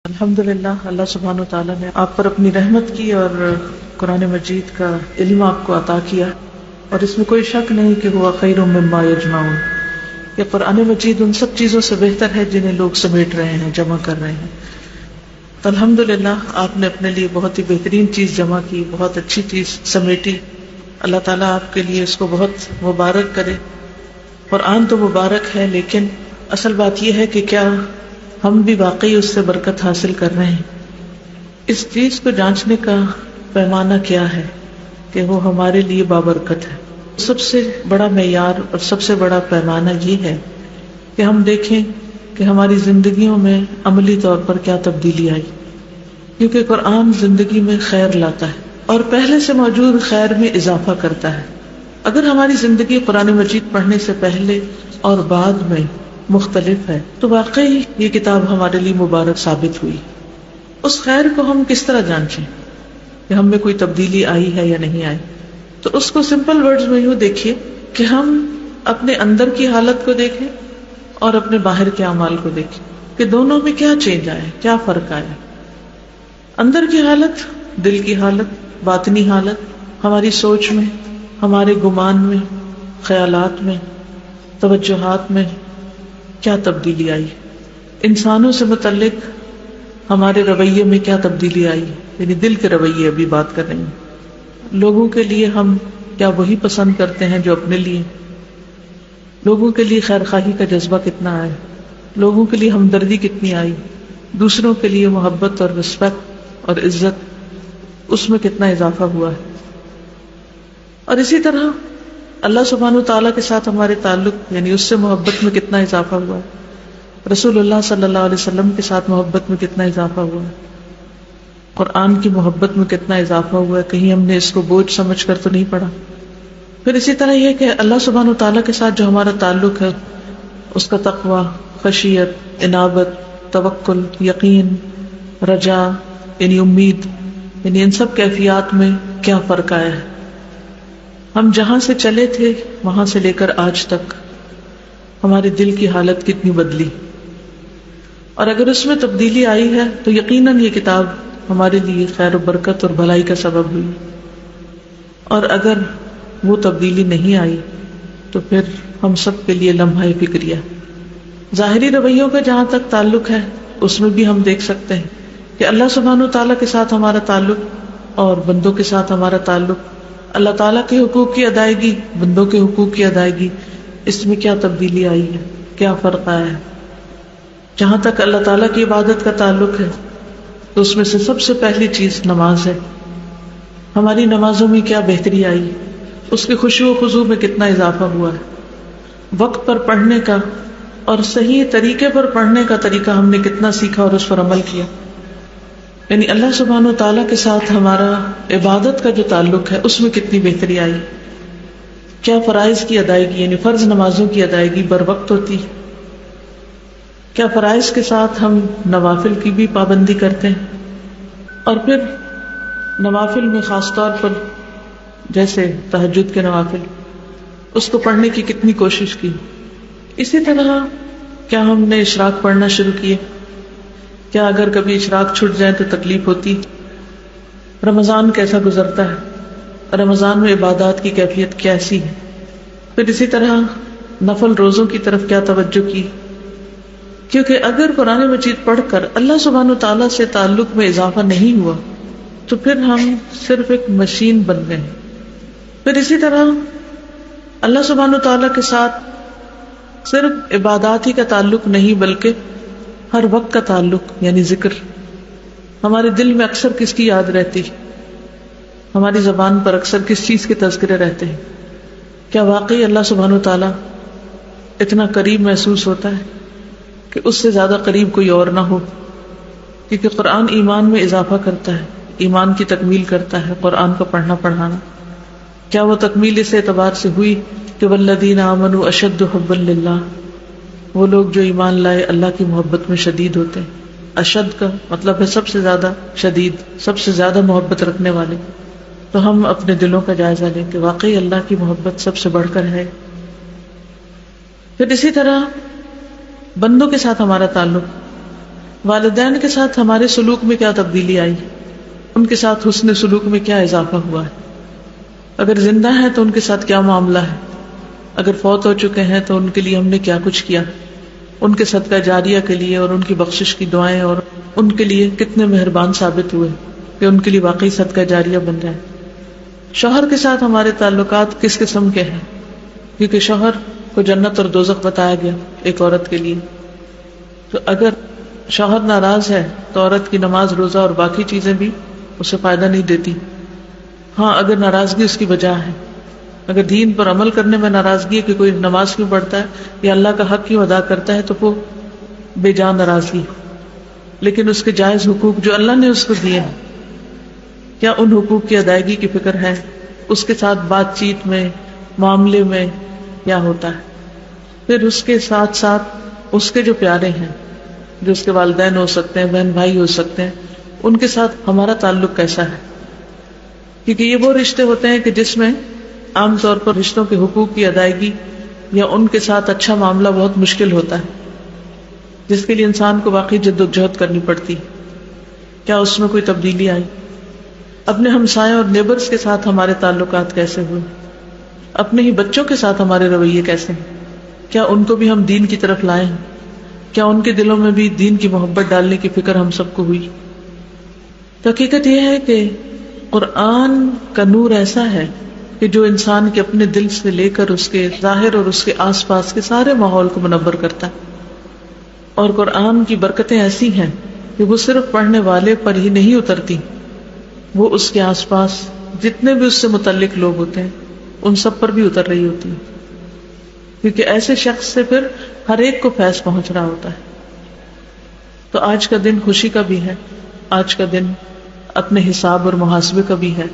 الحمدللہ اللہ سبحانہ وتعالیٰ نے آپ پر اپنی رحمت کی اور قرآن مجید کا علم آپ کو عطا کیا، اور اس میں کوئی شک نہیں کہ ہوا خیر مما یجمعون، کہ قرآن مجید ان سب چیزوں سے بہتر ہے جنہیں لوگ سمیٹ رہے ہیں، جمع کر رہے ہیں۔ تو الحمدللہ آپ نے اپنے لیے بہت ہی بہترین چیز جمع کی، بہت اچھی چیز سمیٹی۔ اللہ تعالیٰ آپ کے لیے اس کو بہت مبارک کرے۔ قرآن تو مبارک ہے، لیکن اصل بات یہ ہے کہ کیا ہم بھی واقعی اس سے برکت حاصل کر رہے ہیں؟ اس چیز کو جانچنے کا پیمانہ کیا ہے کہ وہ ہمارے لیے بابرکت ہے؟ سب سے بڑا معیار اور سب سے بڑا پیمانہ یہ ہے کہ ہم دیکھیں کہ ہماری زندگیوں میں عملی طور پر کیا تبدیلی آئی، کیونکہ قرآن زندگی میں خیر لاتا ہے اور پہلے سے موجود خیر میں اضافہ کرتا ہے۔ اگر ہماری زندگی قرآن مجید پڑھنے سے پہلے اور بعد میں مختلف ہے تو واقعی یہ کتاب ہمارے لیے مبارک ثابت ہوئی۔ اس خیر کو ہم کس طرح جانچیں کہ ہم میں کوئی تبدیلی آئی ہے یا نہیں آئی؟ تو اس کو سمپل ورڈز میں یوں دیکھیے کہ ہم اپنے اندر کی حالت کو دیکھیں اور اپنے باہر کے اعمال کو دیکھیں کہ دونوں میں کیا چینج آیا، کیا فرق آیا۔ اندر کی حالت، دل کی حالت، باطنی حالت، ہماری سوچ میں، ہمارے گمان میں، خیالات میں، توجہات میں کیا تبدیلی آئی، انسانوں سے متعلق ہمارے رویے میں کیا تبدیلی آئی، یعنی دل کے رویے ابھی بات کر رہے ہیں۔ لوگوں کے لیے ہم کیا وہی پسند کرتے ہیں جو اپنے لیے؟ لوگوں کے لیے خیر خواہی کا جذبہ کتنا آیا، لوگوں کے لیے ہمدردی کتنی آئی، دوسروں کے لیے محبت اور رسپیکٹ اور عزت، اس میں کتنا اضافہ ہوا ہے۔ اور اسی طرح اللہ سبحانہ وتعالیٰ کے ساتھ ہمارے تعلق، یعنی اس سے محبت میں کتنا اضافہ ہوا ہے، رسول اللہ صلی اللہ علیہ وسلم کے ساتھ محبت میں کتنا اضافہ ہوا ہے، قرآن کی محبت میں کتنا اضافہ ہوا ہے، کہیں ہم نے اس کو بوجھ سمجھ کر تو نہیں پڑھا۔ پھر اسی طرح یہ کہ اللہ سبحانہ وتعالیٰ کے ساتھ جو ہمارا تعلق ہے، اس کا تقوی، خشیت، انابت، توکل، یقین، رجا، یعنی امید، یعنی ان سب کیفیات میں کیا فرق آیا ہے۔ ہم جہاں سے چلے تھے وہاں سے لے کر آج تک ہمارے دل کی حالت کتنی بدلی، اور اگر اس میں تبدیلی آئی ہے تو یقیناً یہ کتاب ہمارے لیے خیر و برکت اور بھلائی کا سبب ہوئی، اور اگر وہ تبدیلی نہیں آئی تو پھر ہم سب کے لیے لمحہ فکریہ۔ ظاہری رویوں کا جہاں تک تعلق ہے اس میں بھی ہم دیکھ سکتے ہیں کہ اللہ سبحانہ وتعالیٰ کے ساتھ ہمارا تعلق اور بندوں کے ساتھ ہمارا تعلق، اللہ تعالیٰ کے حقوق کی ادائیگی، بندوں کے حقوق کی ادائیگی، اس میں کیا تبدیلی آئی ہے، کیا فرق آیا ہے۔ جہاں تک اللہ تعالیٰ کی عبادت کا تعلق ہے تو اس میں سے سب سے پہلی چیز نماز ہے۔ ہماری نمازوں میں کیا بہتری آئی، اس کے خشوع و خضوع میں کتنا اضافہ ہوا ہے، وقت پر پڑھنے کا اور صحیح طریقے پر پڑھنے کا طریقہ ہم نے کتنا سیکھا اور اس پر عمل کیا۔ یعنی اللہ سبحانہ وتعالیٰ کے ساتھ ہمارا عبادت کا جو تعلق ہے اس میں کتنی بہتری آئی، کیا فرائض کی ادائیگی، یعنی فرض نمازوں کی ادائیگی بر وقت ہوتی، کیا فرائض کے ساتھ ہم نوافل کی بھی پابندی کرتے ہیں، اور پھر نوافل میں خاص طور پر جیسے تہجد کے نوافل، اس کو پڑھنے کی کتنی کوشش کی۔ اسی طرح کیا ہم نے اشراق پڑھنا شروع کیے، کیا اگر کبھی اشراق چھٹ جائے تو تکلیف ہوتی؟ رمضان کیسا گزرتا ہے، رمضان میں عبادات کی کیفیت کیسی ہے؟ پھر اسی طرح نفل روزوں کی طرف کیا توجہ کی؟ کیونکہ اگر قرآن مجید پڑھ کر اللہ سبحانہ وتعالیٰ سے تعلق میں اضافہ نہیں ہوا تو پھر ہم صرف ایک مشین بن گئے۔ پھر اسی طرح اللہ سبحانہ وتعالیٰ کے ساتھ صرف عبادات ہی کا تعلق نہیں بلکہ ہر وقت کا تعلق، یعنی ذکر۔ ہمارے دل میں اکثر کس کی یاد رہتی، ہماری زبان پر اکثر کس چیز کے تذکرے رہتے ہیں؟ کیا واقعی اللہ سبحانہ وتعالیٰ اتنا قریب محسوس ہوتا ہے کہ اس سے زیادہ قریب کوئی اور نہ ہو؟ کیونکہ قرآن ایمان میں اضافہ کرتا ہے، ایمان کی تکمیل کرتا ہے، قرآن کو پڑھنا پڑھانا۔ کیا وہ تکمیل اس اعتبار سے ہوئی کہ والذین آمنوا اشد حبا للہ، وہ لوگ جو ایمان لائے اللہ کی محبت میں شدید ہوتے ہیں۔ اشد کا مطلب ہے سب سے زیادہ شدید، سب سے زیادہ محبت رکھنے والے۔ تو ہم اپنے دلوں کا جائزہ لیں کہ واقعی اللہ کی محبت سب سے بڑھ کر ہے۔ پھر اسی طرح بندوں کے ساتھ ہمارا تعلق، والدین کے ساتھ ہمارے سلوک میں کیا تبدیلی آئی، ان کے ساتھ حسن سلوک میں کیا اضافہ ہوا ہے، اگر زندہ ہیں تو ان کے ساتھ کیا معاملہ ہے، اگر فوت ہو چکے ہیں تو ان کے لیے ہم نے کیا کچھ کیا، ان کے صدقہ جاریہ کے لیے اور ان کی بخشش کی دعائیں، اور ان کے لیے کتنے مہربان ثابت ہوئے کہ ان کے لیے واقعی صدقہ جاریہ بن جائے۔ شوہر کے ساتھ ہمارے تعلقات کس قسم کے ہیں، کیونکہ شوہر کو جنت اور دوزخ بتایا گیا ایک عورت کے لیے، تو اگر شوہر ناراض ہے تو عورت کی نماز روزہ اور باقی چیزیں بھی اسے فائدہ نہیں دیتی۔ ہاں اگر ناراضگی اس کی وجہ ہے، اگر دین پر عمل کرنے میں ناراضگی ہے کہ کوئی نماز کیوں پڑھتا ہے یا اللہ کا حق کیوں ادا کرتا ہے، تو وہ بے جان ناراضگی، لیکن اس کے جائز حقوق جو اللہ نے اس کو دیے ہیں، کیا ان حقوق کی ادائیگی کی فکر ہے؟ اس کے ساتھ بات چیت میں، معاملے میں کیا ہوتا ہے؟ پھر اس کے ساتھ ساتھ اس کے جو پیارے ہیں، جو اس کے والدین ہو سکتے ہیں، بہن بھائی ہو سکتے ہیں، ان کے ساتھ ہمارا تعلق کیسا ہے؟ کیونکہ یہ وہ رشتے ہوتے ہیں کہ جس میں عام طور پر رشتوں کے حقوق کی ادائیگی یا ان کے ساتھ اچھا معاملہ بہت مشکل ہوتا ہے، جس کے لیے انسان کو واقعی جد و جہد کرنی پڑتی۔ کیا اس میں کوئی تبدیلی آئی؟ اپنے ہمسائے اور نیبرز کے ساتھ ہمارے تعلقات کیسے ہوئے؟ اپنے ہی بچوں کے ساتھ ہمارے رویے کیسے ہیں؟ کیا ان کو بھی ہم دین کی طرف لائے ہیں؟ کیا ان کے دلوں میں بھی دین کی محبت ڈالنے کی فکر ہم سب کو ہوئی؟ تو حقیقت یہ ہے کہ قرآن کا نور ایسا ہے کہ جو انسان کے اپنے دل سے لے کر اس کے ظاہر اور اس کے آس پاس کے سارے ماحول کو منور کرتا ہے، اور قرآن کی برکتیں ایسی ہیں کہ وہ صرف پڑھنے والے پر ہی نہیں اترتی، وہ اس کے آس پاس جتنے بھی اس سے متعلق لوگ ہوتے ہیں ان سب پر بھی اتر رہی ہوتی ہے، کیونکہ ایسے شخص سے پھر ہر ایک کو فیض پہنچ رہا ہوتا ہے۔ تو آج کا دن خوشی کا بھی ہے، آج کا دن اپنے حساب اور محاسبے کا بھی ہے،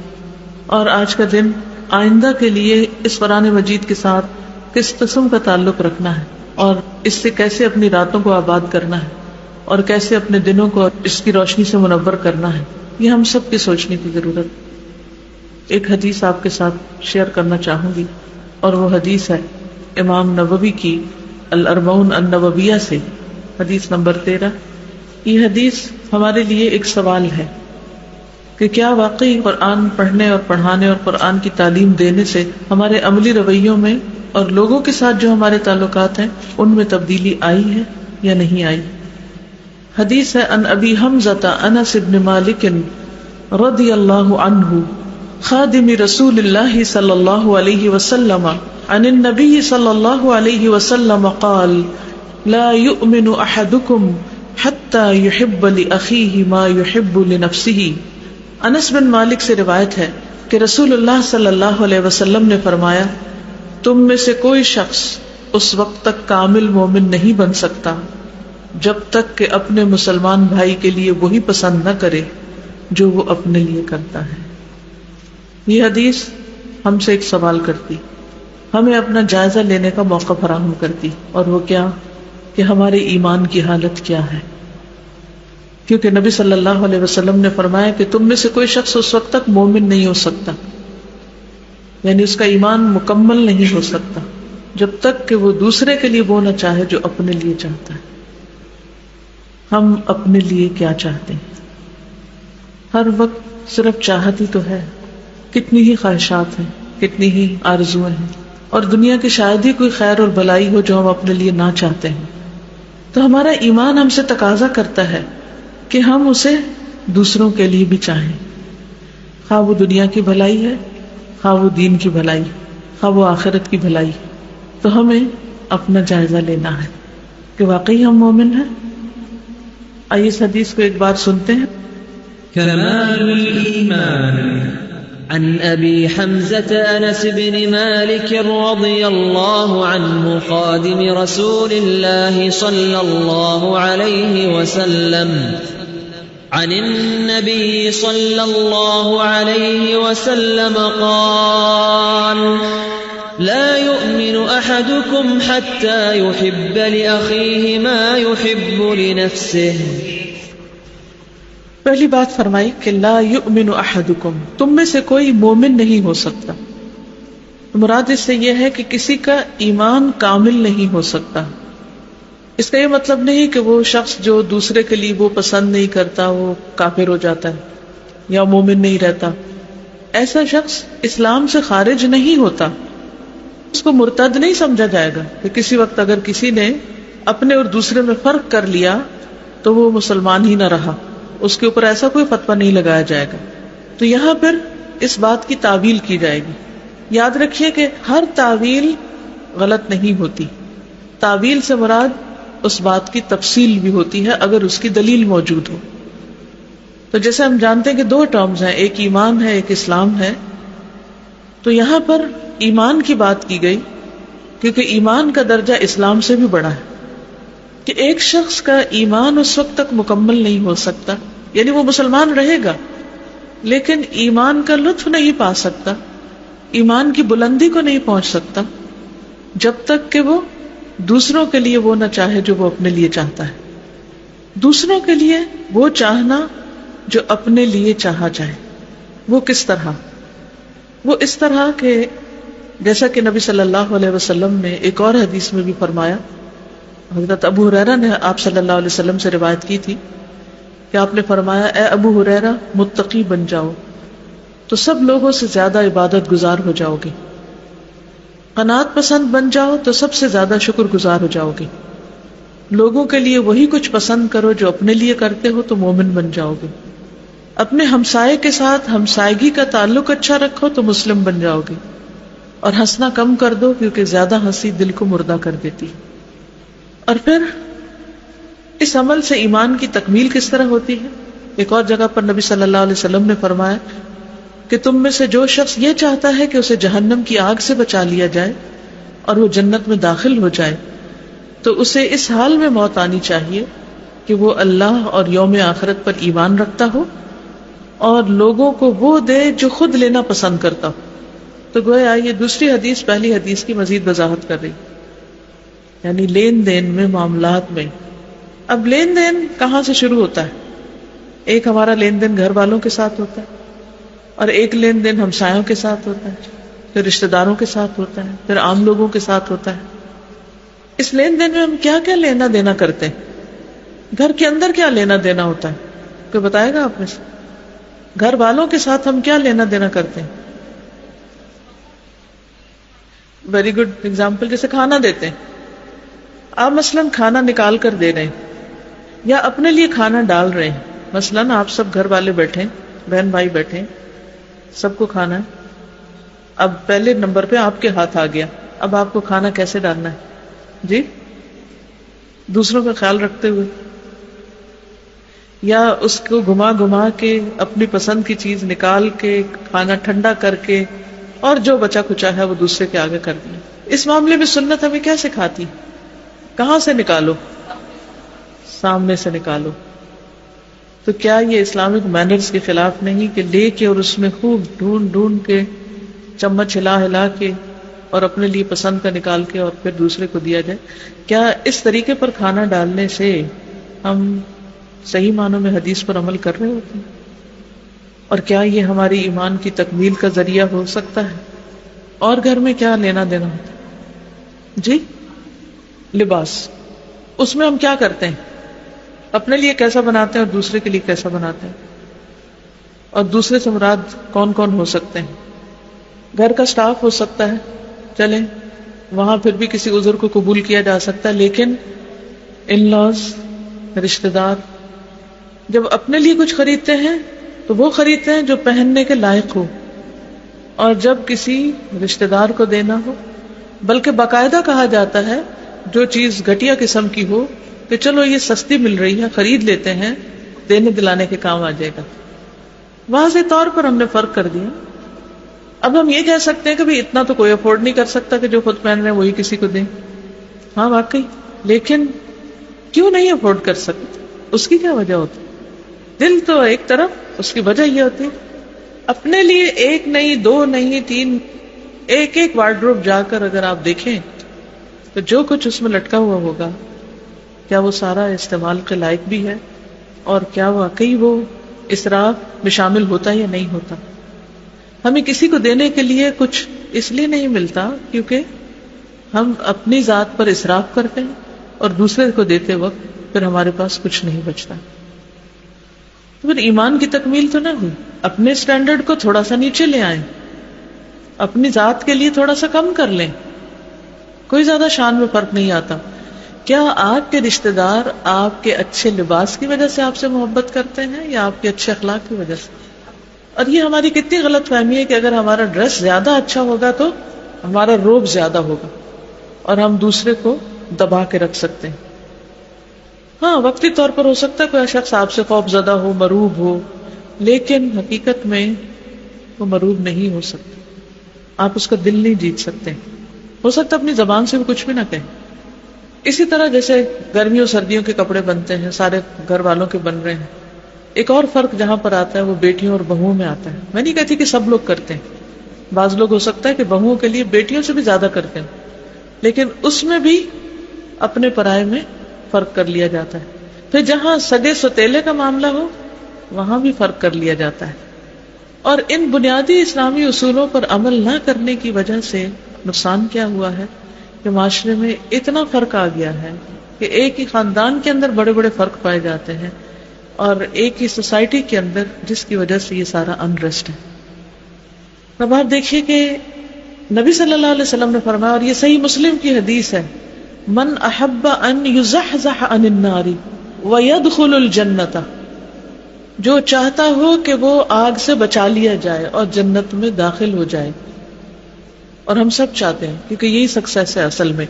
اور آج کا دن آئندہ کے لیے اس قرآن مجید کے ساتھ کس قسم کا تعلق رکھنا ہے، اور اس سے کیسے اپنی راتوں کو آباد کرنا ہے، اور کیسے اپنے دنوں کو اس کی روشنی سے منور کرنا ہے، یہ ہم سب کی سوچنے کی ضرورت۔ ایک حدیث آپ کے ساتھ شیئر کرنا چاہوں گی، اور وہ حدیث ہے امام نووی کی الاربعون النوویہ سے، حدیث نمبر 13۔ یہ حدیث ہمارے لیے ایک سوال ہے کہ کیا واقعی قرآن پڑھنے اور پڑھانے اور قرآن کی تعلیم دینے سے ہمارے عملی رویوں میں اور لوگوں کے ساتھ جو ہمارے تعلقات ہیں ان میں تبدیلی آئی ہے یا نہیں آئی؟ حدیث ہے عن ابی حمزۃ انس بن مالک رضی اللہ عنہ خادم رسول اللہ صلی اللہ علیہ وسلم عن النبی صلی اللہ علیہ وسلم قال لا يؤمن احدکم حتی يحب لأخیہ ما يحب لنفسہ۔ انس بن مالک سے روایت ہے کہ رسول اللہ صلی اللہ علیہ وسلم نے فرمایا، تم میں سے کوئی شخص اس وقت تک کامل مومن نہیں بن سکتا جب تک کہ اپنے مسلمان بھائی کے لیے وہی پسند نہ کرے جو وہ اپنے لیے کرتا ہے۔ یہ حدیث ہم سے ایک سوال کرتی، ہمیں اپنا جائزہ لینے کا موقع فراہم کرتی، اور وہ کیا کہ ہمارے ایمان کی حالت کیا ہے، کیونکہ نبی صلی اللہ علیہ وسلم نے فرمایا کہ تم میں سے کوئی شخص اس وقت تک مومن نہیں ہو سکتا، یعنی اس کا ایمان مکمل نہیں ہو سکتا جب تک کہ وہ دوسرے کے لیے وہ نہ چاہے جو اپنے لیے چاہتا ہے۔ ہم اپنے لیے کیا چاہتے ہیں؟ ہر وقت صرف چاہت ہی تو ہے، کتنی ہی خواہشات ہیں، کتنی ہی آرزویں ہیں، اور دنیا کی شاید ہی کوئی خیر اور بھلائی ہو جو ہم اپنے لیے نہ چاہتے ہیں۔ تو ہمارا ایمان ہم سے تقاضا کرتا ہے کہ ہم اسے دوسروں کے لیے بھی چاہیں، خواہ وہ دنیا کی بھلائی ہے، خواہ وہ دین کی بھلائی، خواہ وہ آخرت کی بھلائی۔ تو ہمیں اپنا جائزہ لینا ہے کہ واقعی ہم مومن ہیں۔ آئیے اس حدیث کو ایک بار سنتے ہیں۔ کمال الایمان عن ابی حمزة انس بن مالک رضی اللہ عنہ خادم رسول اللہ صلی اللہ علیہ وسلم عن النبي صلى الله عليه وسلم قال لا يؤمن أحدكم حتى يحب لأخيه ما يحب لنفسه۔ پہلی بات فرمائی کہ لا يؤمن احدکم، تم میں سے کوئی مومن نہیں ہو سکتا۔ مراد اس سے یہ ہے کہ کسی کا ایمان کامل نہیں ہو سکتا، اس کا یہ مطلب نہیں کہ وہ شخص جو دوسرے کے لیے وہ پسند نہیں کرتا وہ کافر ہو جاتا ہے یا مومن نہیں رہتا. ایسا شخص اسلام سے خارج نہیں ہوتا، اس کو مرتد نہیں سمجھا جائے گا کہ کسی وقت اگر کسی نے اپنے اور دوسرے میں فرق کر لیا تو وہ مسلمان ہی نہ رہا، اس کے اوپر ایسا کوئی فتویٰ نہیں لگایا جائے گا. تو یہاں پھر اس بات کی تعویل کی جائے گی. یاد رکھیے کہ ہر تعویل غلط نہیں ہوتی، تعویل سے مراد اس بات کی تفصیل بھی ہوتی ہے اگر اس کی دلیل موجود ہو. تو جیسے ہم جانتے ہیں کہ دو ٹرمز ہیں، ایک ایمان ہے ایک اسلام ہے. تو یہاں پر ایمان کی بات کی گئی کیونکہ ایمان کا درجہ اسلام سے بھی بڑا ہے، کہ ایک شخص کا ایمان اس وقت تک مکمل نہیں ہو سکتا، یعنی وہ مسلمان رہے گا لیکن ایمان کا لطف نہیں پا سکتا، ایمان کی بلندی کو نہیں پہنچ سکتا جب تک کہ وہ دوسروں کے لیے وہ نہ چاہے جو وہ اپنے لیے چاہتا ہے. دوسروں کے لیے وہ چاہنا جو اپنے لیے چاہا جائے، وہ کس طرح؟ وہ اس طرح کہ جیسا کہ نبی صلی اللہ علیہ وسلم نے ایک اور حدیث میں بھی فرمایا، حضرت ابو ہریرہ نے آپ صلی اللہ علیہ وسلم سے روایت کی تھی کہ آپ نے فرمایا، اے ابو ہریرہ متقی بن جاؤ تو سب لوگوں سے زیادہ عبادت گزار ہو جاؤ گے، قناعت پسند بن جاؤ تو سب سے زیادہ شکر گزار ہو جاؤ گے، لوگوں کے لیے وہی کچھ پسند کرو جو اپنے لیے کرتے ہو تو مومن بن جاؤ گے، اپنے ہمسائے کے ساتھ ہمسائیگی کا تعلق اچھا رکھو تو مسلم بن جاؤ گے، اور ہنسنا کم کر دو کیونکہ زیادہ ہنسی دل کو مردہ کر دیتی. اور پھر اس عمل سے ایمان کی تکمیل کس طرح ہوتی ہے؟ ایک اور جگہ پر نبی صلی اللہ علیہ وسلم نے فرمایا کہ تم میں سے جو شخص یہ چاہتا ہے کہ اسے جہنم کی آگ سے بچا لیا جائے اور وہ جنت میں داخل ہو جائے تو اسے اس حال میں موت آنی چاہیے کہ وہ اللہ اور یوم آخرت پر ایمان رکھتا ہو اور لوگوں کو وہ دے جو خود لینا پسند کرتا ہو. تو گویا یہ دوسری حدیث پہلی حدیث کی مزید وضاحت کر رہی، یعنی لین دین میں، معاملات میں. اب لین دین کہاں سے شروع ہوتا ہے؟ ایک ہمارا لین دین گھر والوں کے ساتھ ہوتا ہے، اور ایک لین دین ہمسایوں کے ساتھ ہوتا ہے، پھر رشتہ داروں کے ساتھ ہوتا ہے، پھر عام لوگوں کے ساتھ ہوتا ہے. اس لین دین میں ہم کیا کیا لینا دینا کرتے ہیں؟ گھر کے اندر کیا لینا دینا ہوتا ہے؟ کوئی بتائے گا آپ میں سے؟ گھر والوں کے ساتھ ہم کیا لینا دینا کرتے ہیں؟ ویری گڈ ایگزامپل، جیسے کھانا دیتے ہیں. آپ مثلاً کھانا نکال کر دے رہے ہیں یا اپنے لیے کھانا ڈال رہے ہیں. مثلاً آپ سب گھر والے بیٹھے، بہن بھائی بیٹھے، سب کو کھانا ہے. اب پہلے نمبر پہ آپ کے ہاتھ آ گیا، اب آپ کو کھانا کیسے ڈالنا ہے؟ جی، دوسروں کا خیال رکھتے ہوئے یا اس کو گھما گھما کے اپنی پسند کی چیز نکال کے کھانا ٹھنڈا کر کے اور جو بچا کچا ہے وہ دوسرے کے آگے کر دیا. اس معاملے میں سنت ہمیں کیا سکھاتی؟ کہاں سے نکالو؟ سامنے سے نکالو. تو کیا یہ اسلامک مینرز کے خلاف نہیں کہ لے کے اور اس میں خوب ڈھونڈ ڈھونڈ کے چمچ ہلا ہلا کے اور اپنے لیے پسند کا نکال کے اور پھر دوسرے کو دیا جائے؟ کیا اس طریقے پر کھانا ڈالنے سے ہم صحیح معنوں میں حدیث پر عمل کر رہے ہوتے ہیں؟ اور کیا یہ ہماری ایمان کی تکمیل کا ذریعہ ہو سکتا ہے؟ اور گھر میں کیا لینا دینا ہوتا ہے؟ جی، لباس. اس میں ہم کیا کرتے ہیں؟ اپنے لیے کیسا بناتے ہیں اور دوسرے کے لیے کیسا بناتے ہیں؟ اور دوسرے سے مراد کون کون ہو سکتے ہیں؟ گھر کا سٹاف ہو سکتا ہے، چلیں وہاں پھر بھی کسی عذر کو قبول کیا جا سکتا ہے، لیکن ان لاز، رشتہ دار جب اپنے لیے کچھ خریدتے ہیں تو وہ خریدتے ہیں جو پہننے کے لائق ہو، اور جب کسی رشتہ دار کو دینا ہو، بلکہ باقاعدہ کہا جاتا ہے جو چیز گھٹیا قسم کی ہو کہ چلو یہ سستی مل رہی ہے خرید لیتے ہیں، دینے دلانے کے کام آ جائے گا. واضح طور پر ہم نے فرق کر دیا. اب ہم یہ کہہ سکتے ہیں کہ بھئی اتنا تو کوئی افورڈ نہیں کر سکتا کہ جو خود پہن رہے ہیں وہی کسی کو دیں. ہاں واقعی، لیکن کیوں نہیں افورڈ کر سکتے؟ اس کی کیا وجہ ہوتی؟ دل تو ایک طرف، اس کی وجہ یہ ہوتی اپنے لیے ایک نہیں، دو نہیں، تین، ایک ایک وارڈروب جا کر اگر آپ دیکھیں تو جو کچھ اس میں لٹکا ہوا ہوگا کیا وہ سارا استعمال کے لائق بھی ہے، اور کیا واقعی وہ اسراف میں شامل ہوتا یا نہیں ہوتا؟ ہمیں کسی کو دینے کے لیے کچھ اس لیے نہیں ملتا کیونکہ ہم اپنی ذات پر اسراف کرتے ہیں اور دوسرے کو دیتے وقت پھر ہمارے پاس کچھ نہیں بچتا. تو پھر ایمان کی تکمیل تو نہ ہوئی. اپنے سٹینڈرڈ کو تھوڑا سا نیچے لے آئیں, اپنی ذات کے لیے تھوڑا سا کم کر لیں, کوئی زیادہ شان میں فرق نہیں آتا. کیا آپ کے رشتہ دار آپ کے اچھے لباس کی وجہ سے آپ سے محبت کرتے ہیں یا آپ کے اچھے اخلاق کی وجہ سے؟ اور یہ ہماری کتنی غلط فہمی ہے کہ اگر ہمارا ڈریس زیادہ اچھا ہوگا تو ہمارا روب زیادہ ہوگا اور ہم دوسرے کو دبا کے رکھ سکتے ہیں. ہاں وقتی طور پر ہو سکتا ہے کوئی شخص آپ سے خوف زدہ ہو, مروب ہو, لیکن حقیقت میں وہ مروب نہیں ہو سکتا. آپ اس کا دل نہیں جیت سکتے. ہو سکتا اپنی زبان سے بھی کچھ بھی نہ کہیں. اسی طرح جیسے گرمیوں سردیوں کے کپڑے بنتے ہیں, سارے گھر والوں کے بن رہے ہیں. ایک اور فرق جہاں پر آتا ہے وہ بیٹیوں اور بہوؤں میں آتا ہے. میں نہیں کہتی کہ سب لوگ کرتے ہیں, بعض لوگ ہو سکتا ہے کہ بہوؤں کے لیے بیٹیوں سے بھی زیادہ کرتے ہیں, لیکن اس میں بھی اپنے پرائے میں فرق کر لیا جاتا ہے. پھر جہاں سگے ستیلے کا معاملہ ہو وہاں بھی فرق کر لیا جاتا ہے. اور ان بنیادی اسلامی اصولوں پر عمل نہ کرنے کی وجہ سے نقصان کیا ہوا ہے کہ معاشرے میں اتنا فرق آ گیا ہے کہ ایک ہی خاندان کے اندر بڑے بڑے فرق پائے جاتے ہیں اور ایک ہی سوسائٹی کے اندر, جس کی وجہ سے یہ سارا انریسٹ ہے. اب آپ دیکھیے کہ نبی صلی اللہ علیہ وسلم نے فرمایا, اور یہ صحیح مسلم کی حدیث ہے, من احب ان یزحزح عن النار ویدخل الجنۃ, جو چاہتا ہو کہ وہ آگ سے بچا لیا جائے اور جنت میں داخل ہو جائے. اور ہم سب چاہتے ہیں کیونکہ یہی سکسیس ہے اصل میں.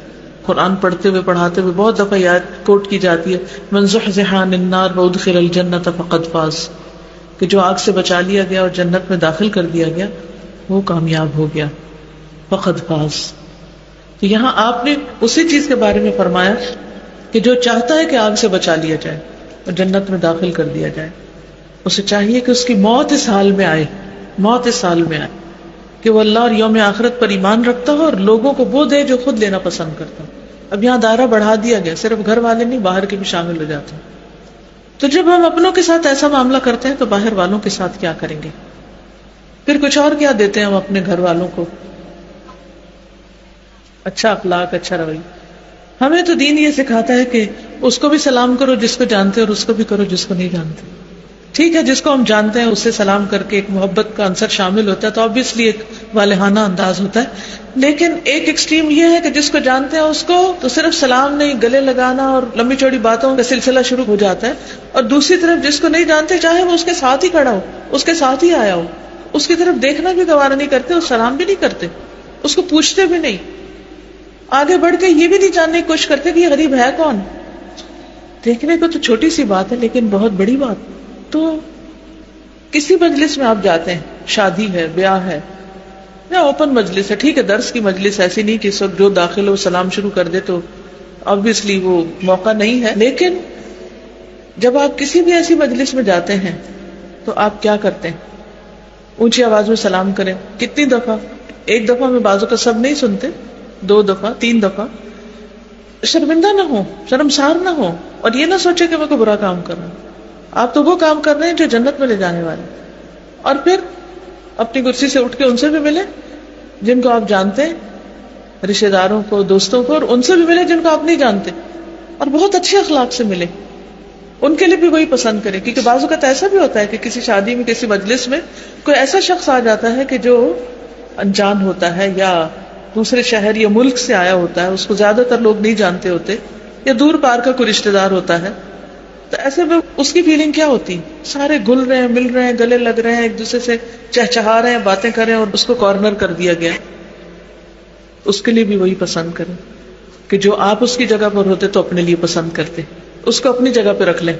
قرآن پڑھتے ہوئے پڑھاتے ہوئے بہت دفعہ یاد کوٹ کی جاتی ہے, من زحزح عن النار وادخل الجنۃ فقد فاز, کہ جو آگ سے بچا لیا گیا اور جنت میں داخل کر دیا گیا وہ کامیاب ہو گیا, فقد فاز. تو یہاں آپ نے اسی چیز کے بارے میں فرمایا کہ جو چاہتا ہے کہ آگ سے بچا لیا جائے اور جنت میں داخل کر دیا جائے, اسے چاہیے کہ اس کی موت اس حال میں آئے, موت اس حال میں آئے کہ وہ اللہ اور یوم آخرت پر ایمان رکھتا ہو اور لوگوں کو وہ دے جو خود لینا پسند کرتا ہو. اب یہاں دائرہ بڑھا دیا گیا, صرف گھر والے نہیں باہر کے بھی شامل ہو جاتے ہیں. تو جب ہم اپنوں کے ساتھ ایسا معاملہ کرتے ہیں تو باہر والوں کے ساتھ کیا کریں گے؟ پھر کچھ اور کیا دیتے ہیں ہم اپنے گھر والوں کو؟ اچھا اخلاق, اچھا رویہ. ہمیں تو دین یہ سکھاتا ہے کہ اس کو بھی سلام کرو جس کو جانتے اور اس کو بھی کرو جس کو نہیں جانتے. ٹھیک ہے, جس کو ہم جانتے ہیں اس سے سلام کر کے ایک محبت کا عنصر شامل ہوتا ہے تو obviously ایک والہانہ انداز ہوتا ہے. لیکن ایک ایکسٹریم یہ ہے کہ جس کو جانتے ہیں اس کو تو صرف سلام نہیں, گلے لگانا اور لمبی چوڑی باتوں کا سلسلہ شروع ہو جاتا ہے. اور دوسری طرف جس کو نہیں جانتے, چاہے وہ اس کے ساتھ ہی کھڑا ہو, اس کے ساتھ ہی آیا ہو, اس کی طرف دیکھنا بھی گوارا نہیں کرتے, اور سلام بھی نہیں کرتے, اس کو پوچھتے بھی نہیں, آگے بڑھ کے یہ بھی نہیں جاننے کی کوشش کرتے کہ یہ غریب ہے کون. دیکھنے کو تو چھوٹی سی بات ہے لیکن بہت بڑی بات. تو کسی مجلس میں آپ جاتے ہیں, شادی ہے, بیاہ ہے یا اوپن مجلس ہے, ٹھیک ہے درس کی مجلس ایسی نہیں کہ اس وقت جو داخل ہو سلام شروع کر دے تو obviously وہ موقع نہیں ہے. لیکن جب آپ کسی بھی ایسی مجلس میں جاتے ہیں تو آپ کیا کرتے ہیں؟ اونچی آواز میں سلام کریں. کتنی دفعہ؟ ایک دفعہ میں بازو کا سب نہیں سنتے, 2 دفعہ 3 دفعہ. شرمندہ نہ ہو, شرمسار نہ ہو, اور یہ نہ سوچے کہ میں کوئی برا کام کر رہا ہوں. آپ تو وہ کام کر رہے ہیں جو جنت میں لے جانے والے. اور پھر اپنی کرسی سے اٹھ کے ان سے بھی ملے جن کو آپ جانتے ہیں, رشتے داروں کو, دوستوں کو, اور ان سے بھی ملے جن کو آپ نہیں جانتے, اور بہت اچھے اخلاق سے ملے. ان کے لیے بھی وہی پسند کرے, کیونکہ بعض اوقات ایسا بھی ہوتا ہے کہ کسی شادی میں, کسی مجلس میں کوئی ایسا شخص آ جاتا ہے کہ جو انجان ہوتا ہے یا دوسرے شہر یا ملک سے آیا ہوتا ہے, اس کو زیادہ تر لوگ نہیں جانتے ہوتے, یا دور پار کا کوئی رشتے دار ہوتا ہے. تو ایسے میں اس کی فیلنگ کیا ہوتی؟ سارے گل رہے ہیں, مل رہے ہیں, گلے لگ رہے ہیں, ایک دوسرے سے چہچہا رہے ہیں, باتیں کر رہے ہیں, اور اس کو کارنر کر دیا گیا. اس کے لیے بھی وہی پسند کریں کہ جو آپ اس کی جگہ پر ہوتے تو اپنے لیے پسند کرتے, اس کو اپنی جگہ پہ رکھ لیں.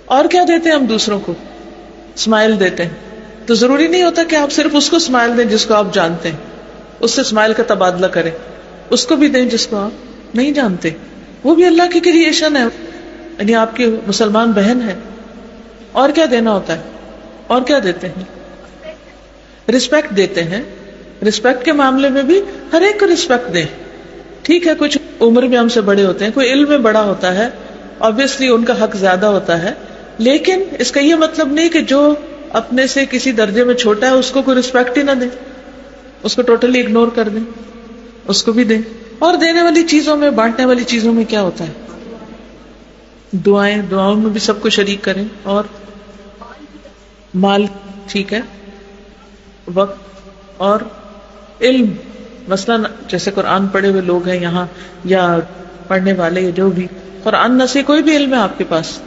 اور کیا دیتے ہیں ہم دوسروں کو؟ اسمائل دیتے ہیں. تو ضروری نہیں ہوتا کہ آپ صرف اس کو اسمائل دیں جس کو آپ جانتے ہیں, اس سے اسمائل کا تبادلہ کریں, اس کو بھی دیں جس کو آپ نہیں جانتے. وہ بھی اللہ کی کریشن ہے, یعنی آپ کی مسلمان بہن ہے. اور کیا دینا ہوتا ہے؟ اور کیا دیتے ہیں؟ رسپیکٹ دیتے ہیں. رسپیکٹ کے معاملے میں بھی ہر ایک کو رسپیکٹ دیں. ٹھیک ہے, کچھ عمر میں ہم سے بڑے ہوتے ہیں, کوئی علم میں بڑا ہوتا ہے, obviously ان کا حق زیادہ ہوتا ہے, لیکن اس کا یہ مطلب نہیں کہ جو اپنے سے کسی درجے میں چھوٹا ہے اس کو کوئی رسپیکٹ ہی نہ دیں, اس کو ٹوٹلی اگنور کر دیں, اس کو بھی دیں. اور دینے والی چیزوں میں، بانٹنے والی چیزوں میں کیا ہوتا ہے؟ دعاؤں میں بھی سب کو شریک کریں، اور مال، ٹھیک ہے، وقت اور علم، مثلا جیسے قرآن پڑھے ہوئے لوگ ہیں یہاں، یا پڑھنے والے، یا جو بھی قرآن نہ سے کوئی بھی علم ہے آپ کے پاس.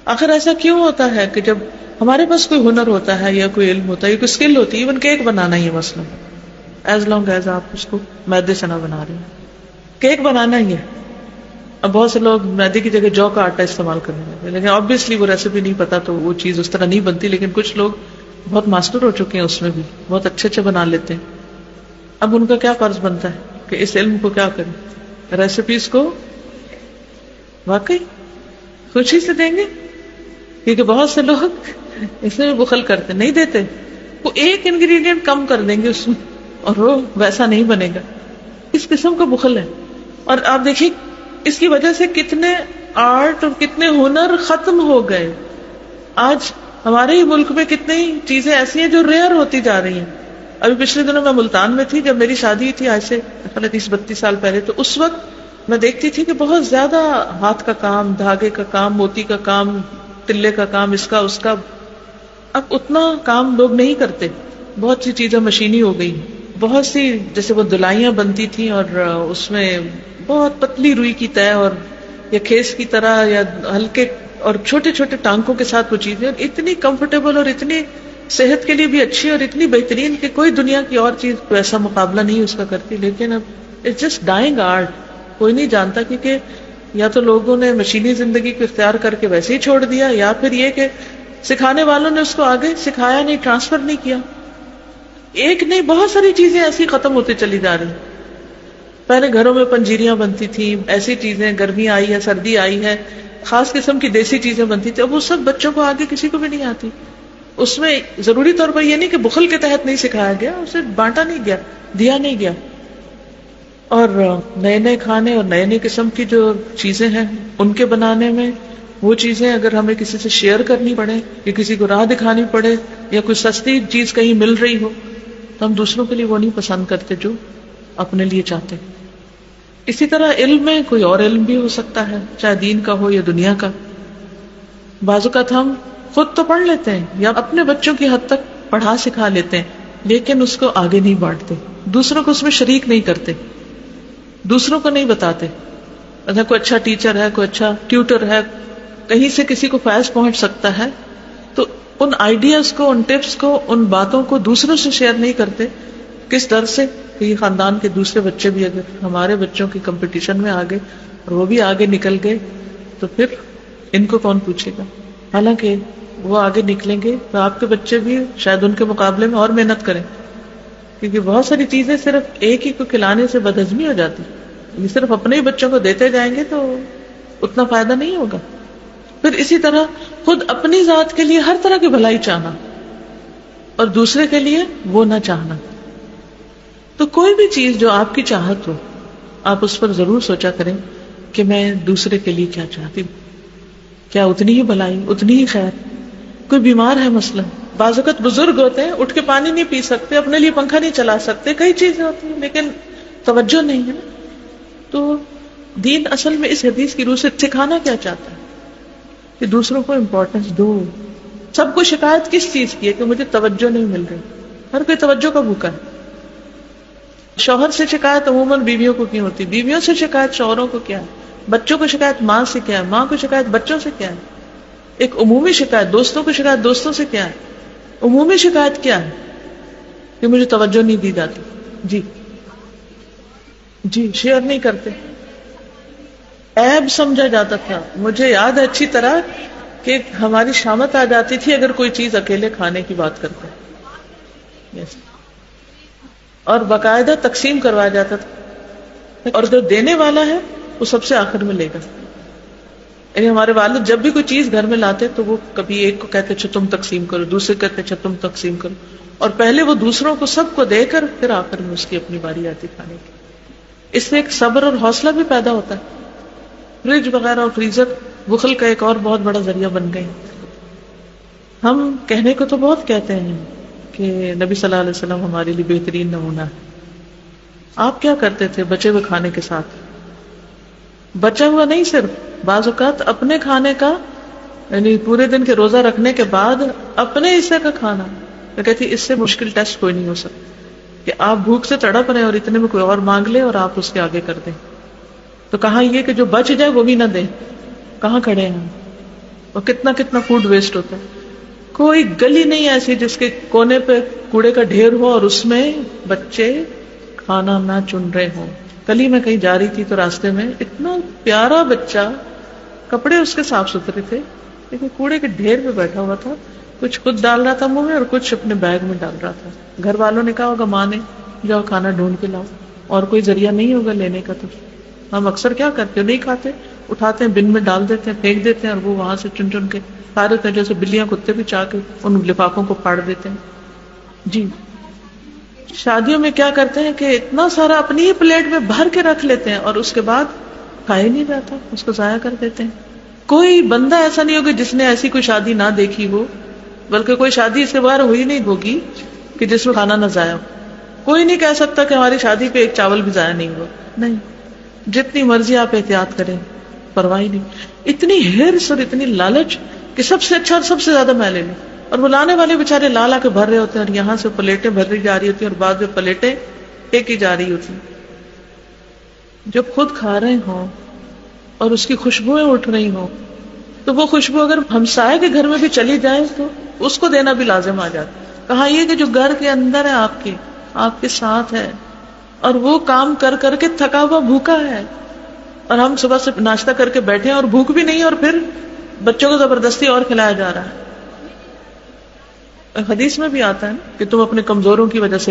آخر ایسا کیوں ہوتا ہے کہ جب ہمارے پاس کوئی ہنر ہوتا ہے یا کوئی علم ہوتا ہے یا کوئی اسکل ہوتی ہے، ایون کیک بنانا ہی ہے مثلا، ایز لانگ ایز آپ اس کو میدے سے نہ بنا رہے ہیں، کیک بنانا ہی ہے. اب بہت سے لوگ میدے کی جگہ جو کا آٹا استعمال کرنے لگے، لیکن آبویسلی وہ ریسیپی نہیں پتا تو وہ چیز اس طرح نہیں بنتی. لیکن کچھ لوگ بہت ماسٹر ہو چکے ہیں اس میں بھی، بہت اچھے بنا لیتے ہیں. اب ان کا کیا فرض بنتا ہے کہ اس علم کو کیا کریں، ریسیپیز کو واقعی خوشی سے دیں گے، کیونکہ بہت سے لوگ اس میں بخل کرتے نہیں دیتے، وہ ایک انگریڈینٹ کم کر دیں گے اس میں اور وہ ویسا نہیں بنے گا. اس قسم کا بخل ہے. اور آپ دیکھیے اس کی وجہ سے کتنے آرٹ اور کتنے ہنر ختم ہو گئے. آج ہمارے ہی ملک میں کتنی چیزیں ایسی ہیں جو ریئر ہوتی جا رہی ہیں. ابھی پچھلے دنوں میں ملتان میں تھی، جب میری شادی تھی آج سے 30-32 سال پہلے، تو اس وقت میں دیکھتی تھی کہ بہت زیادہ ہاتھ کا کام، دھاگے کا کام، موتی کا کام، تلے کا کام، اس کا اس کا. اب اتنا کام لوگ نہیں کرتے، بہت سی چیزیں مشینی ہو گئی. بہت سی جیسے وہ دلائیاں بنتی تھیں اور اس میں بہت پتلی روئی کی تہ اور یا کھیس کی طرح یا ہلکے اور چھوٹے چھوٹے ٹانکوں کے ساتھ وہ چیزیں، اور اتنی کمفرٹیبل اور اتنی صحت کے لیے بھی اچھی اور اتنی بہترین کہ کوئی دنیا کی اور چیز ایسا مقابلہ نہیں اس کا کرتی. لیکن اب اٹس جسٹ ڈائنگ آرٹ، کوئی نہیں جانتا، کیونکہ یا تو لوگوں نے مشینی زندگی کو اختیار کر کے ویسے ہی چھوڑ دیا، یا پھر یہ کہ سکھانے والوں نے اس کو آگے سکھایا نہیں، ٹرانسفر نہیں کیا. ایک نہیں، بہت ساری چیزیں ایسی ختم ہوتے چلی جا رہی. پہلے گھروں میں پنجیریاں بنتی تھیں، ایسی چیزیں، گرمی آئی ہے، سردی آئی ہے، خاص قسم کی دیسی چیزیں بنتی تھی. اب وہ سب بچوں کو آگے کسی کو بھی نہیں آتی. اس میں ضروری طور پر یہ نہیں کہ بخل کے تحت نہیں سکھایا گیا، اسے بانٹا نہیں گیا، دیا نہیں گیا. اور نئے نئے کھانے اور نئے نئے قسم کی جو چیزیں ہیں ان کے بنانے میں، وہ چیزیں اگر ہمیں کسی سے شیئر کرنی پڑے یا کسی کو راہ دکھانی پڑے یا کوئی سستی چیز کہیں مل رہی ہو، تو ہم دوسروں کے لیے وہ نہیں پسند کرتے جو اپنے لیے چاہتے. اسی طرح علم میں کوئی اور علم بھی ہو سکتا ہے، چاہے دین کا ہو یا دنیا کا. بعض اوقات ہم خود تو پڑھ لیتے ہیں یا اپنے بچوں کی حد تک پڑھا سکھا لیتے ہیں، لیکن اس کو آگے نہیں بانٹتے، دوسروں کو اس میں شریک نہیں کرتے، دوسروں کو نہیں بتاتے. اگر کوئی اچھا ٹیچر ہے، کوئی اچھا ٹیوٹر ہے، کہیں سے کسی کو فیض پہنچ سکتا ہے، تو ان آئیڈیاز کو، ان ٹپس کو، ان باتوں کو دوسروں سے شیئر نہیں کرتے. کس ڈر سے کہ یہ خاندان کے دوسرے بچے بھی اگر ہمارے بچوں کی کمپٹیشن میں آگے اور وہ بھی آگے نکل گئے تو پھر ان کو کون پوچھے گا. حالانکہ وہ آگے نکلیں گے تو آپ کے بچے بھی شاید ان کے مقابلے میں اور محنت کریں، کیونکہ بہت ساری چیزیں صرف ایک ہی کو کھلانے سے بدہضمی ہو جاتی. یہ صرف اپنے ہی بچوں کو دیتے جائیں گے تو اتنا فائدہ نہیں ہوگا. پھر اسی طرح خود اپنی ذات کے لیے ہر طرح کی بھلائی چاہنا اور دوسرے کے لیے وہ نہ چاہنا. تو کوئی بھی چیز جو آپ کی چاہت ہو، آپ اس پر ضرور سوچا کریں کہ میں دوسرے کے لیے کیا چاہتی ہوں، کیا اتنی ہی بھلائی، اتنی ہی خیر. کوئی بیمار ہے مثلا، بعض اوقات بزرگ ہوتے ہیں، اٹھ کے پانی نہیں پی سکتے، اپنے لیے پنکھا نہیں چلا سکتے، کئی چیزیں ہوتی ہیں لیکن توجہ نہیں ہے. تو دین اصل میں اس حدیث کی روح سے سکھانا کیا چاہتا ہے کہ دوسروں کو امپورٹنس دو. سب کو شکایت کس چیز کی ہے کہ مجھے توجہ نہیں مل رہی. ہر کوئی توجہ کا بھوکا ہے. شوہر سے شکایت عموماً بیویوں کو کیوں ہوتی، بیویوں سے شکایت شوہروں کو کیا ہے، بچوں کو شکایت ماں سے کیا ہے، ماں کو شکایت بچوں سے کیا ہے. ایک عمومی شکایت، دوستوں کو شکایت دوستوں سے کیا ہے. عمومی شکایت کیا ہے کہ مجھے توجہ نہیں دی جاتی. جی شیئر نہیں کرتے. عیب سمجھا جاتا تھا. مجھے یاد ہے اچھی طرح کہ ہماری شامت آ جاتی تھی اگر کوئی چیز اکیلے کھانے کی بات کرتے، اور باقاعدہ تقسیم کروایا جاتا تھا، اور جو دینے والا ہے وہ سب سے آخر میں لے گا. یعنی ہمارے والد جب بھی کوئی چیز گھر میں لاتے تو وہ کبھی ایک کو کہتے اچھا تم تقسیم کرو، دوسرے کہتے اچھا تم تقسیم کرو، اور پہلے وہ دوسروں کو سب کو دے کر پھر آخر میں اس کی اپنی باری آتی کھانے کی. اس سے ایک صبر اور حوصلہ بھی پیدا ہوتا ہے. فریج وغیرہ اور فریزر بخل کا ایک اور بہت بڑا ذریعہ بن گئے. ہم کہنے کو تو بہت کہتے ہیں کہ نبی صلی اللہ علیہ وسلم ہمارے لیے بہترین نمونہ ہے، آپ کیا کرتے تھے بچے ہوئے کھانے کے ساتھ؟ بچا ہوا نہیں، صرف بعض اوقات اپنے کھانے کا، یعنی پورے دن کے روزہ رکھنے کے بعد اپنے حصے کا کھانا. میں کہتی اس سے مشکل ٹیسٹ کوئی نہیں ہو سکتا کہ آپ بھوک سے تڑپ رہے اور اتنے میں کوئی اور مانگ لے اور آپ اس کے آگے کر دیں. تو کہاں یہ کہ جو بچ جائے وہ بھی نہ دیں، کہاں کھڑے ہیں. اور کتنا کتنا فوڈ ویسٹ ہوتا ہے. کوئی گلی نہیں ایسی جس کے کونے پہ کوڑے کا ڈھیر ہو اور اس میں بچے کھانا نہ چن رہے ہوں. کل ہی میں کہیں جا رہی تھی تو راستے میں اتنا پیارا بچہ، کپڑے اس کے صاف ستھرے تھے لیکن کوڑے کے ڈھیر پہ بیٹھا ہوا تھا، کچھ خود ڈال رہا تھا منہ میں اور کچھ اپنے بیگ میں ڈال رہا تھا. گھر والوں نے کہا ہوگا، ماں نے، جاؤ کھانا ڈھونڈ کے لاؤ، اور کوئی ذریعہ نہیں ہوگا لینے کا. تو ہم اکثر کیا کرتے ہیں، نہیں کھاتے، اٹھاتے ہیں بن میں ڈال دیتے ہیں، پھینک دیتے ہیں، اور وہ وہاں سے چن چن کے کھا رہے ہیں، جیسے بلیاں کتے بھی چاہ کے ان لفافوں کو پھاڑ دیتے ہیں. جی شادیوں میں کیا کرتے ہیں کہ اتنا سارا اپنی ہی پلیٹ میں بھر کے رکھ لیتے ہیں اور اس کے بعد کھایا نہیں جاتا، اس کو ضائع کر دیتے ہیں. کوئی بندہ ایسا نہیں ہوگا جس نے ایسی کوئی شادی نہ دیکھی ہو، بلکہ کوئی شادی اس کے بغیر ہوئی نہیں ہوگی کہ جس میں کھانا نہ ضائع ہو. کوئی نہیں کہہ سکتا کہ ہماری شادی پہ ایک چاول بھی ضائع نہیں ہوا. نہیں، جتنی مرضی آپ احتیاط کریں، پرواہ نہیں. اتنی ہرس اور اتنی لالچ کہ سب سے اچھا اور سب سے زیادہ میں لے لوں. اور وہ لانے والے بےچارے لا لا کے بھر رہے ہوتے ہیں، اور یہاں سے پلیٹیں بھری جا رہی ہوتی ہیں اور بعد میں پلیٹیں پھینکی جا رہی ہوتی ہیں. جب خود کھا رہے ہوں اور اس کی خوشبوئیں اٹھ رہی ہوں تو وہ خوشبو اگر ہمسائے کے گھر میں بھی چلی جائے تو اس کو دینا بھی لازم آ جاتا. کہاں یہ کہ جو گھر کے اندر ہے، آپ کے ساتھ ہے، اور وہ کام کر کر کے تھکا ہوا بھوکا ہے، اور ہم صبح سے ناشتہ کر کے بیٹھے ہیں اور بھوک بھی نہیں، اور پھر بچوں کو زبردستی اور کھلایا جا رہا ہے. حدیث میں بھی آتا ہے کہ تم اپنے کمزوروں کی وجہ سے